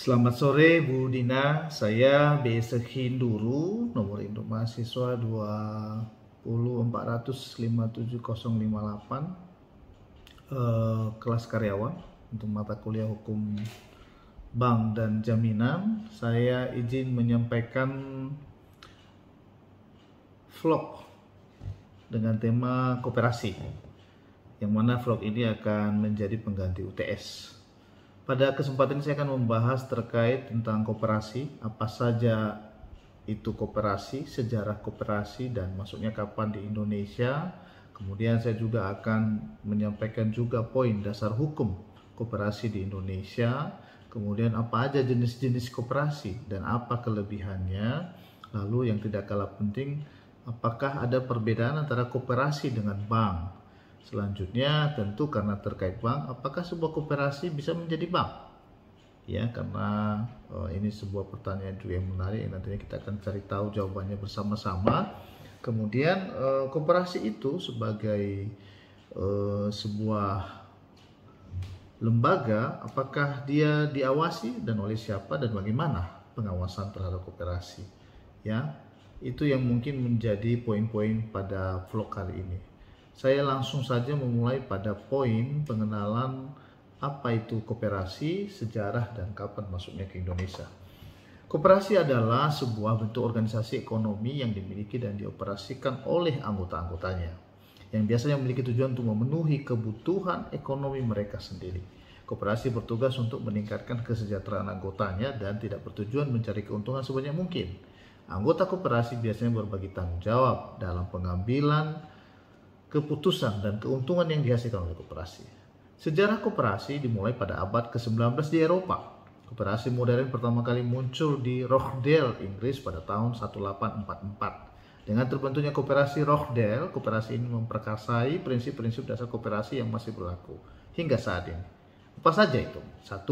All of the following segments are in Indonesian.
Selamat sore Bu Dina, saya B. Hinduru, nomor induk mahasiswa 204005708, kelas karyawan untuk mata kuliah hukum bank dan jaminan. Saya izin menyampaikan vlog dengan tema koperasi, yang mana vlog ini akan menjadi pengganti UTS. Pada kesempatan ini saya akan membahas terkait tentang koperasi, apa saja itu koperasi, sejarah koperasi dan masuknya kapan di Indonesia. Kemudian saya juga akan menyampaikan juga poin dasar hukum koperasi di Indonesia. Kemudian apa aja jenis-jenis koperasi dan apa kelebihannya. Lalu yang tidak kalah penting, apakah ada perbedaan antara koperasi dengan bank. Selanjutnya tentu karena terkait bank, apakah sebuah koperasi bisa menjadi bank? Ya, karena ini sebuah pertanyaan juga yang menarik, nantinya kita akan cari tahu jawabannya bersama-sama. Kemudian koperasi itu sebagai sebuah lembaga, apakah dia diawasi dan oleh siapa dan bagaimana pengawasan terhadap koperasi? Ya, itu yang mungkin menjadi poin-poin pada vlog kali ini. Saya langsung saja memulai pada poin pengenalan apa itu koperasi, sejarah, dan kapan masuknya ke Indonesia. Koperasi adalah sebuah bentuk organisasi ekonomi yang dimiliki dan dioperasikan oleh anggota-anggotanya, yang biasanya memiliki tujuan untuk memenuhi kebutuhan ekonomi mereka sendiri. Koperasi bertugas untuk meningkatkan kesejahteraan anggotanya dan tidak bertujuan mencari keuntungan sebanyak mungkin. Anggota koperasi biasanya berbagi tanggung jawab dalam pengambilan keputusan dan keuntungan yang dihasilkan oleh koperasi. Sejarah koperasi dimulai pada abad ke-19 di Eropa. Koperasi modern pertama kali muncul di Rochdale, Inggris pada tahun 1844. Dengan terbentuknya koperasi Rochdale, koperasi ini memperkasai prinsip-prinsip dasar koperasi yang masih berlaku hingga saat ini. Apa saja itu? 1.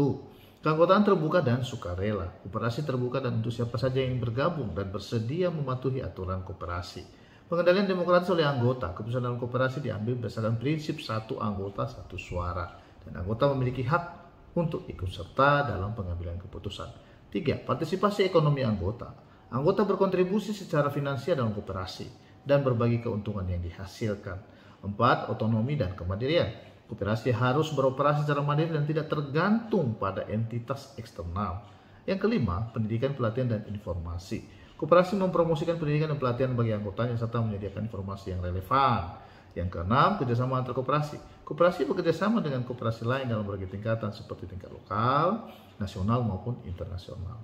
Keanggotaan terbuka dan sukarela. Koperasi terbuka dan untuk siapa saja yang bergabung dan bersedia mematuhi aturan koperasi. Pengendalian demokratis oleh anggota. Keputusan dalam koperasi diambil berdasarkan prinsip satu anggota satu suara, dan anggota memiliki hak untuk ikut serta dalam pengambilan keputusan. 3. Partisipasi ekonomi anggota. Anggota berkontribusi secara finansial dalam koperasi dan berbagi keuntungan yang dihasilkan. 4. Otonomi dan kemandirian. Koperasi harus beroperasi secara mandiri dan tidak tergantung pada entitas eksternal. Yang kelima, pendidikan, pelatihan, dan informasi. Koperasi mempromosikan pendidikan dan pelatihan bagi anggotanya serta menyediakan informasi yang relevan. Yang keenam, kerjasama antar koperasi. Koperasi bekerjasama dengan koperasi lain dalam berbagai tingkatan seperti tingkat lokal, nasional maupun internasional.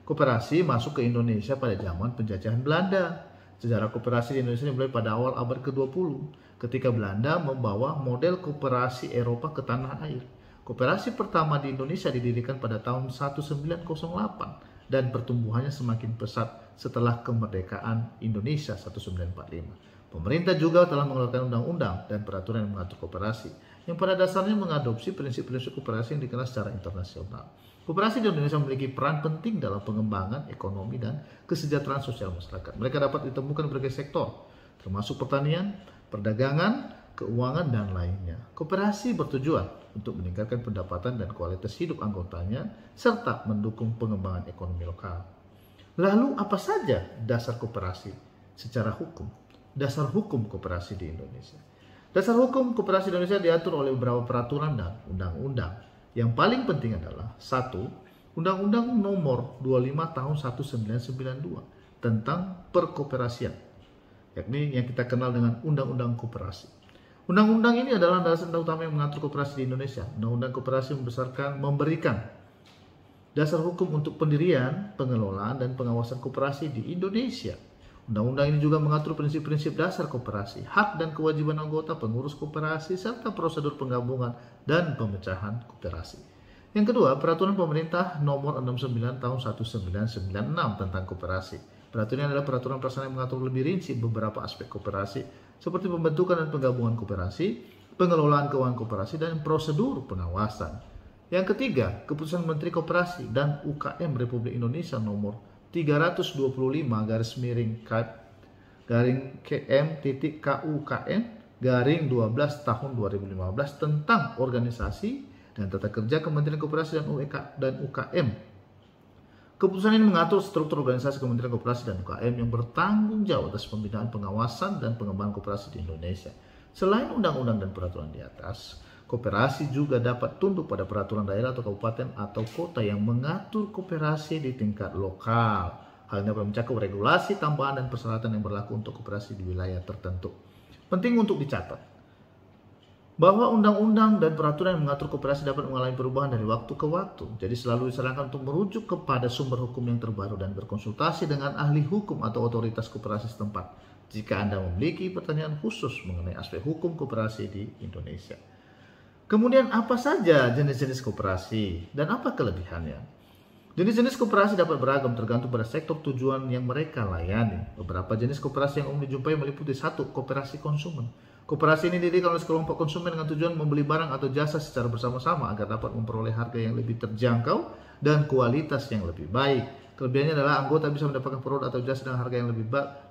Koperasi masuk ke Indonesia pada zaman penjajahan Belanda. Sejarah koperasi di Indonesia dimulai pada awal abad ke-20 ketika Belanda membawa model koperasi Eropa ke tanah air. Koperasi pertama di Indonesia didirikan pada tahun 1908 dan pertumbuhannya semakin pesat setelah kemerdekaan Indonesia 1945. Pemerintah juga telah mengeluarkan undang-undang dan peraturan yang mengatur koperasi, yang pada dasarnya mengadopsi prinsip-prinsip koperasi yang dikenal secara internasional. Koperasi di Indonesia memiliki peran penting dalam pengembangan ekonomi dan kesejahteraan sosial masyarakat. Mereka dapat ditemukan berbagai sektor, termasuk pertanian, perdagangan, keuangan, dan lainnya. Koperasi bertujuan untuk meningkatkan pendapatan dan kualitas hidup anggotanya, serta mendukung pengembangan ekonomi lokal. Lalu apa saja dasar koperasi secara hukum? Dasar hukum koperasi di Indonesia. Dasar hukum koperasi di Indonesia diatur oleh beberapa peraturan dan undang-undang. Yang paling penting adalah 1. Undang-Undang Nomor 25 Tahun 1992 tentang perkoperasian, yakni yang kita kenal dengan Undang-Undang Koperasi. Undang-undang ini adalah dasar utama yang mengatur koperasi di Indonesia. Undang-undang koperasi memberikan dasar hukum untuk pendirian, pengelolaan, dan pengawasan koperasi di Indonesia. Undang-undang ini juga mengatur prinsip-prinsip dasar koperasi, hak dan kewajiban anggota, pengurus koperasi, serta prosedur penggabungan dan pemecahan koperasi. Yang kedua, Peraturan Pemerintah Nomor 69 Tahun 1996 tentang koperasi. Peraturan ini adalah peraturan pelaksanaan yang mengatur lebih rinci beberapa aspek koperasi, seperti pembentukan dan penggabungan koperasi, pengelolaan keuangan koperasi, dan prosedur pengawasan. Yang ketiga, Keputusan Menteri Koperasi dan UKM Republik Indonesia Nomor 325/KM.KUKM/12 tahun 2015 tentang organisasi dan tata kerja Kementerian Koperasi dan UKM Keputusan ini mengatur struktur organisasi Kementerian Koperasi dan UKM yang bertanggung jawab atas pembinaan, pengawasan, dan pengembangan koperasi di Indonesia. Selain undang-undang dan peraturan di atas, koperasi juga dapat tunduk pada peraturan daerah atau kabupaten atau kota yang mengatur koperasi di tingkat lokal. Hal ini dapat mencakup regulasi, tambahan, dan persyaratan yang berlaku untuk koperasi di wilayah tertentu. Penting untuk dicatat bahwa undang-undang dan peraturan yang mengatur koperasi dapat mengalami perubahan dari waktu ke waktu. Jadi selalu disarankan untuk merujuk kepada sumber hukum yang terbaru dan berkonsultasi dengan ahli hukum atau otoritas koperasi setempat jika Anda memiliki pertanyaan khusus mengenai aspek hukum koperasi di Indonesia. Kemudian apa saja jenis-jenis koperasi dan apa kelebihannya? Jenis-jenis koperasi dapat beragam tergantung pada sektor tujuan yang mereka layani. Beberapa jenis koperasi yang umum dijumpai meliputi 1. Koperasi konsumen. Koperasi ini didirikan oleh sekelompok konsumen dengan tujuan membeli barang atau jasa secara bersama-sama agar dapat memperoleh harga yang lebih terjangkau dan kualitas yang lebih baik. Kelebihannya adalah anggota bisa mendapatkan produk atau jasa dengan harga yang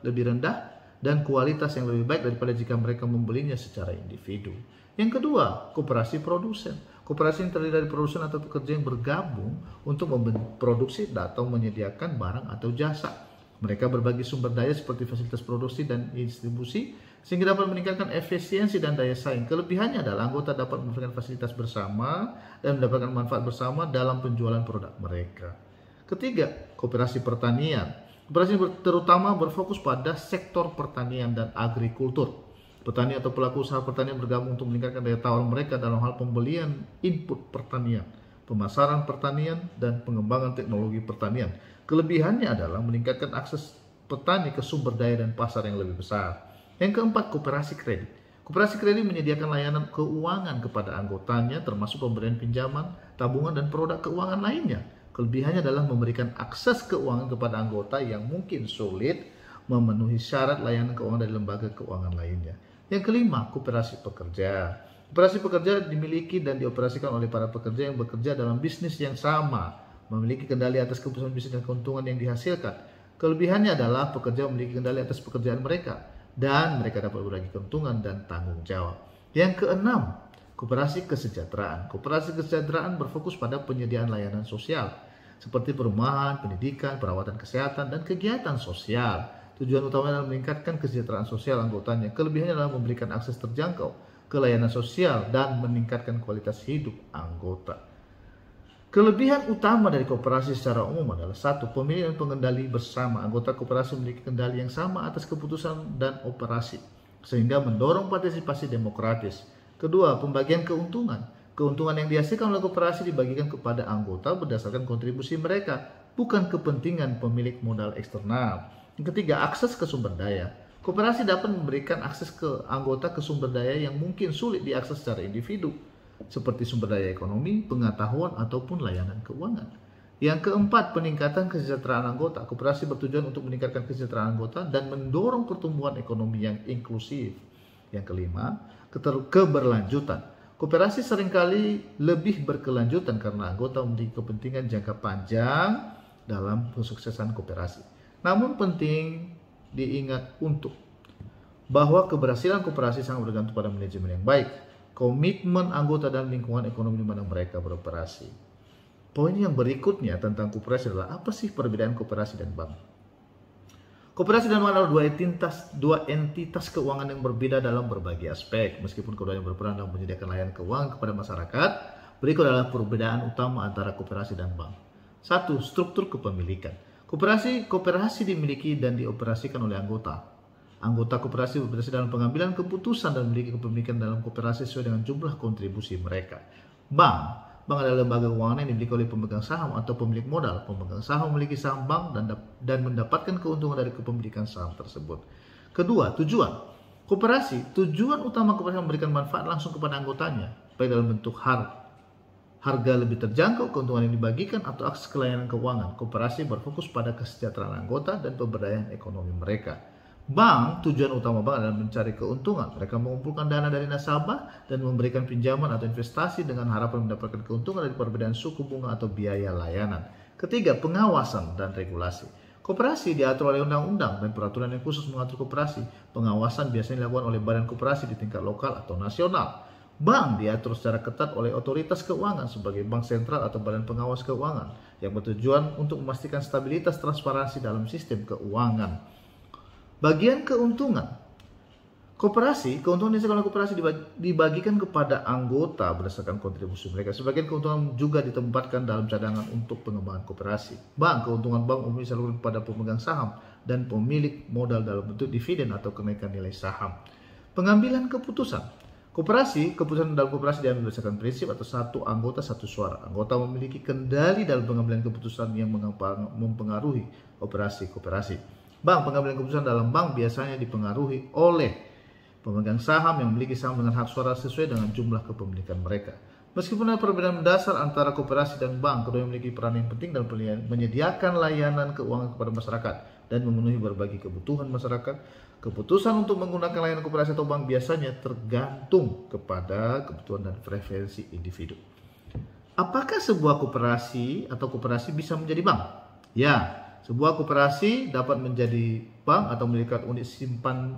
lebih rendah dan kualitas yang lebih baik daripada jika mereka membelinya secara individu. Yang kedua, koperasi produsen. Koperasi yang terdiri dari produsen atau pekerja yang bergabung untuk memproduksi atau menyediakan barang atau jasa. Mereka berbagi sumber daya seperti fasilitas produksi dan distribusi sehingga dapat meningkatkan efisiensi dan daya saing. Kelebihannya adalah anggota dapat memberikan fasilitas bersama dan mendapatkan manfaat bersama dalam penjualan produk mereka. Ketiga, koperasi pertanian. Koperasi terutama berfokus pada sektor pertanian dan agrikultur. Petani atau pelaku usaha pertanian bergabung untuk meningkatkan daya tawar mereka dalam hal pembelian input pertanian, pemasaran pertanian, dan pengembangan teknologi pertanian. Kelebihannya adalah meningkatkan akses petani ke sumber daya dan pasar yang lebih besar. Yang keempat, koperasi kredit. Koperasi kredit menyediakan layanan keuangan kepada anggotanya termasuk pemberian pinjaman, tabungan, dan produk keuangan lainnya. Kelebihannya adalah memberikan akses keuangan kepada anggota yang mungkin sulit memenuhi syarat layanan keuangan dari lembaga keuangan lainnya. Yang kelima, koperasi pekerja. Koperasi pekerja dimiliki dan dioperasikan oleh para pekerja yang bekerja dalam bisnis yang sama, memiliki kendali atas keputusan bisnis dan keuntungan yang dihasilkan. Kelebihannya adalah pekerja memiliki kendali atas pekerjaan mereka dan mereka dapat berbagi keuntungan dan tanggung jawab. Yang keenam, koperasi kesejahteraan. Koperasi kesejahteraan berfokus pada penyediaan layanan sosial seperti perumahan, pendidikan, perawatan kesehatan, dan kegiatan sosial. Tujuan utamanya adalah meningkatkan kesejahteraan sosial anggotanya. Kelebihannya adalah memberikan akses terjangkau ke layanan sosial dan meningkatkan kualitas hidup anggota. Kelebihan utama dari koperasi secara umum adalah 1. Pemilihan pengendali bersama. Anggota koperasi memiliki kendali yang sama atas keputusan dan operasi, sehingga mendorong partisipasi demokratis. Kedua, pembagian keuntungan. Keuntungan yang dihasilkan oleh koperasi dibagikan kepada anggota berdasarkan kontribusi mereka, bukan kepentingan pemilik modal eksternal. Yang ketiga, akses ke sumber daya. Koperasi dapat memberikan akses ke anggota ke sumber daya yang mungkin sulit diakses secara individu, seperti sumber daya ekonomi, pengetahuan, ataupun layanan keuangan. Yang keempat, peningkatan kesejahteraan anggota. Koperasi bertujuan untuk meningkatkan kesejahteraan anggota dan mendorong pertumbuhan ekonomi yang inklusif. Yang kelima, keberlanjutan. Koperasi seringkali lebih berkelanjutan karena anggota memiliki kepentingan jangka panjang dalam kesuksesan koperasi. Namun penting diingat bahwa keberhasilan koperasi sangat bergantung pada manajemen yang baik, komitmen anggota, dan lingkungan ekonomi di mana mereka beroperasi. Poin yang berikutnya tentang koperasi adalah apa sih perbedaan koperasi dan bank? Koperasi dan bank adalah dua entitas keuangan yang berbeda dalam berbagai aspek. Meskipun keduanya berperan dalam menyediakan layanan keuangan kepada masyarakat, berikut adalah perbedaan utama antara koperasi dan bank. 1. Struktur kepemilikan. Koperasi dimiliki dan dioperasikan oleh anggota. Anggota koperasi berpartisipasi dalam pengambilan keputusan dan memiliki kepemilikan dalam koperasi sesuai dengan jumlah kontribusi mereka. Bank adalah lembaga keuangan yang dimiliki oleh pemegang saham atau pemilik modal. Pemegang saham memiliki saham bank dan mendapatkan keuntungan dari kepemilikan saham tersebut. Kedua, tujuan. Tujuan utama koperasi memberikan manfaat langsung kepada anggotanya, baik dalam bentuk harga lebih terjangkau, keuntungan yang dibagikan, atau akses ke layanan keuangan. Koperasi berfokus pada kesejahteraan anggota dan pemberdayaan ekonomi mereka. Tujuan utama bank adalah mencari keuntungan. Mereka mengumpulkan dana dari nasabah dan memberikan pinjaman atau investasi dengan harapan mendapatkan keuntungan dari perbedaan suku bunga atau biaya layanan. Ketiga, pengawasan dan regulasi. Koperasi diatur oleh undang-undang dan peraturan yang khusus mengatur koperasi. Pengawasan biasanya dilakukan oleh badan koperasi di tingkat lokal atau nasional. Bank diatur secara ketat oleh otoritas keuangan sebagai bank sentral atau badan pengawas keuangan yang bertujuan untuk memastikan stabilitas transparansi dalam sistem keuangan. Bagian keuntungan. Keuntungan yang oleh koperasi dibagikan kepada anggota berdasarkan kontribusi mereka. Sebagian keuntungan juga ditempatkan dalam cadangan untuk pengembangan koperasi. Keuntungan bank umumnya disalurkan kepada pemegang saham dan pemilik modal dalam bentuk dividen atau kenaikan nilai saham. Pengambilan keputusan. Keputusan dalam koperasi diambil berdasarkan prinsip atau satu anggota satu suara. Anggota memiliki kendali dalam pengambilan keputusan yang mempengaruhi operasi koperasi. Pengambilan keputusan dalam bank biasanya dipengaruhi oleh pemegang saham yang memiliki saham dengan hak suara sesuai dengan jumlah kepemilikan mereka. Meskipun ada perbedaan mendasar antara koperasi dan bank, keduanya memiliki peran yang penting dalam menyediakan layanan keuangan kepada masyarakat dan memenuhi berbagai kebutuhan masyarakat. Keputusan untuk menggunakan layanan koperasi atau bank biasanya tergantung kepada kebutuhan dan preferensi individu. Apakah sebuah koperasi atau koperasi bisa menjadi bank? Ya. Sebuah koperasi dapat menjadi bank atau memiliki unit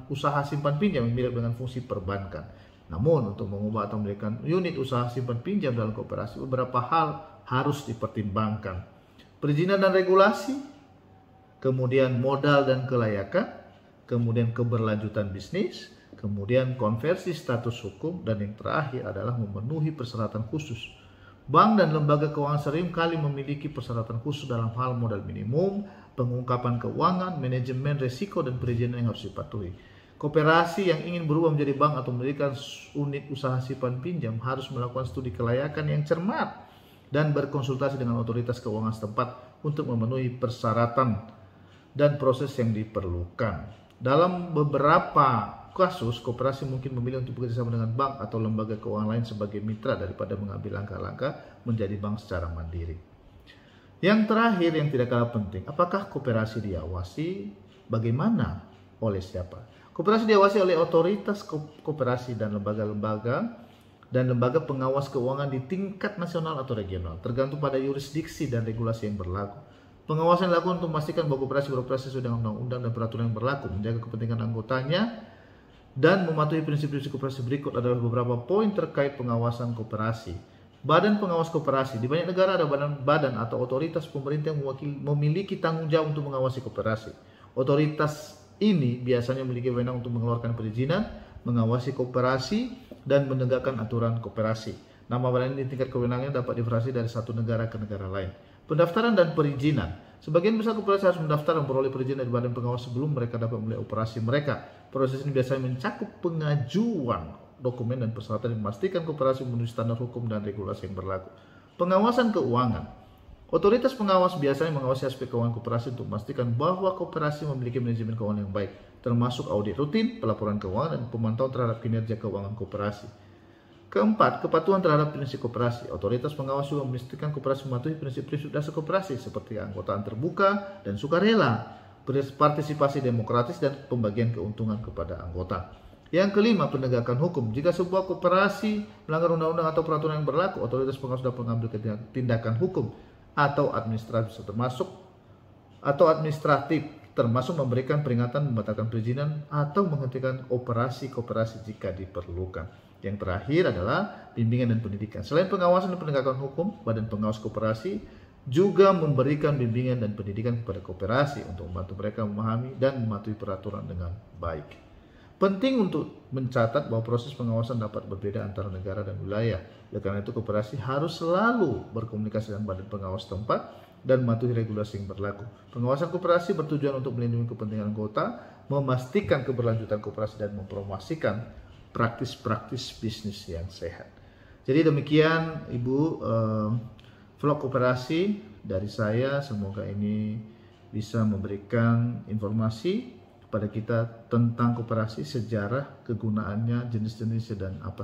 usaha simpan pinjam yang mirip dengan fungsi perbankan. Namun, untuk mengubah atau memiliki unit usaha simpan pinjam dalam koperasi, beberapa hal harus dipertimbangkan. Perizinan dan regulasi, kemudian modal dan kelayakan, kemudian keberlanjutan bisnis, kemudian konversi status hukum, dan yang terakhir adalah memenuhi persyaratan khusus. Bank dan lembaga keuangan seringkali memiliki persyaratan khusus dalam hal modal minimum, pengungkapan keuangan, manajemen risiko, dan perizinan yang harus dipatuhi. Koperasi yang ingin berubah menjadi bank atau mendirikan unit usaha simpan pinjam harus melakukan studi kelayakan yang cermat dan berkonsultasi dengan otoritas keuangan setempat untuk memenuhi persyaratan dan proses yang diperlukan. Dalam beberapa kasus, koperasi mungkin memilih untuk bekerjasama dengan bank atau lembaga keuangan lain sebagai mitra daripada mengambil langkah-langkah menjadi bank secara mandiri. Yang terakhir yang tidak kalah penting, apakah koperasi diawasi? Bagaimana? Oleh siapa? Koperasi diawasi oleh otoritas koperasi dan lembaga pengawas keuangan di tingkat nasional atau regional, tergantung pada yurisdiksi dan regulasi yang berlaku. Pengawasan dilakukan untuk memastikan bahwa koperasi beroperasi sesuai dengan undang-undang dan peraturan yang berlaku, menjaga kepentingan anggotanya, dan mematuhi prinsip-prinsip koperasi. Berikut adalah beberapa poin terkait pengawasan koperasi. Badan pengawas koperasi. Di banyak negara ada badan atau otoritas pemerintah yang memiliki tanggung jawab untuk mengawasi koperasi. Otoritas ini biasanya memiliki wewenang untuk mengeluarkan perizinan, mengawasi koperasi, dan menegakkan aturan koperasi. Nama badan ini tingkat kewenangannya dapat diversi dari satu negara ke negara lain. Pendaftaran dan perizinan. Sebagian besar koperasi harus mendaftar dan memperoleh perizinan dari badan pengawas sebelum mereka dapat memulai operasi mereka. Proses ini biasanya mencakup pengajuan dokumen dan persyaratan yang memastikan koperasi memenuhi standar hukum dan regulasi yang berlaku. Pengawasan keuangan. Otoritas pengawas biasanya mengawasi aspek keuangan koperasi untuk memastikan bahwa koperasi memiliki manajemen keuangan yang baik, termasuk audit rutin, pelaporan keuangan, dan pemantauan terhadap kinerja keuangan koperasi. Keempat, kepatuhan terhadap prinsip koperasi. Otoritas pengawas juga memastikan koperasi mematuhi prinsip-prinsip dasar koperasi seperti keanggotaan terbuka dan sukarela, partisipasi demokratis, dan pembagian keuntungan kepada anggota. Yang kelima, penegakan hukum. Jika sebuah koperasi melanggar undang-undang atau peraturan yang berlaku, otoritas pengawas dapat mengambil tindakan hukum atau administratif termasuk memberikan peringatan, membatalkan perizinan, atau menghentikan operasi koperasi jika diperlukan. Yang terakhir adalah bimbingan dan pendidikan. Selain pengawasan dan penegakan hukum, Badan Pengawas Koperasi juga memberikan bimbingan dan pendidikan kepada koperasi untuk membantu mereka memahami dan mematuhi peraturan dengan baik. Penting untuk mencatat bahwa proses pengawasan dapat berbeda antara negara dan wilayah. Oleh karena itu, koperasi harus selalu berkomunikasi dengan badan pengawas tempat dan mematuhi regulasi yang berlaku. Pengawasan koperasi bertujuan untuk melindungi kepentingan anggota, memastikan keberlanjutan koperasi, dan mempromosikan praktis-praktis bisnis yang sehat. Jadi demikian Ibu vlog koperasi dari saya. Semoga ini bisa memberikan informasi kepada kita tentang koperasi, sejarah, kegunaannya, jenis-jenisnya, dan apa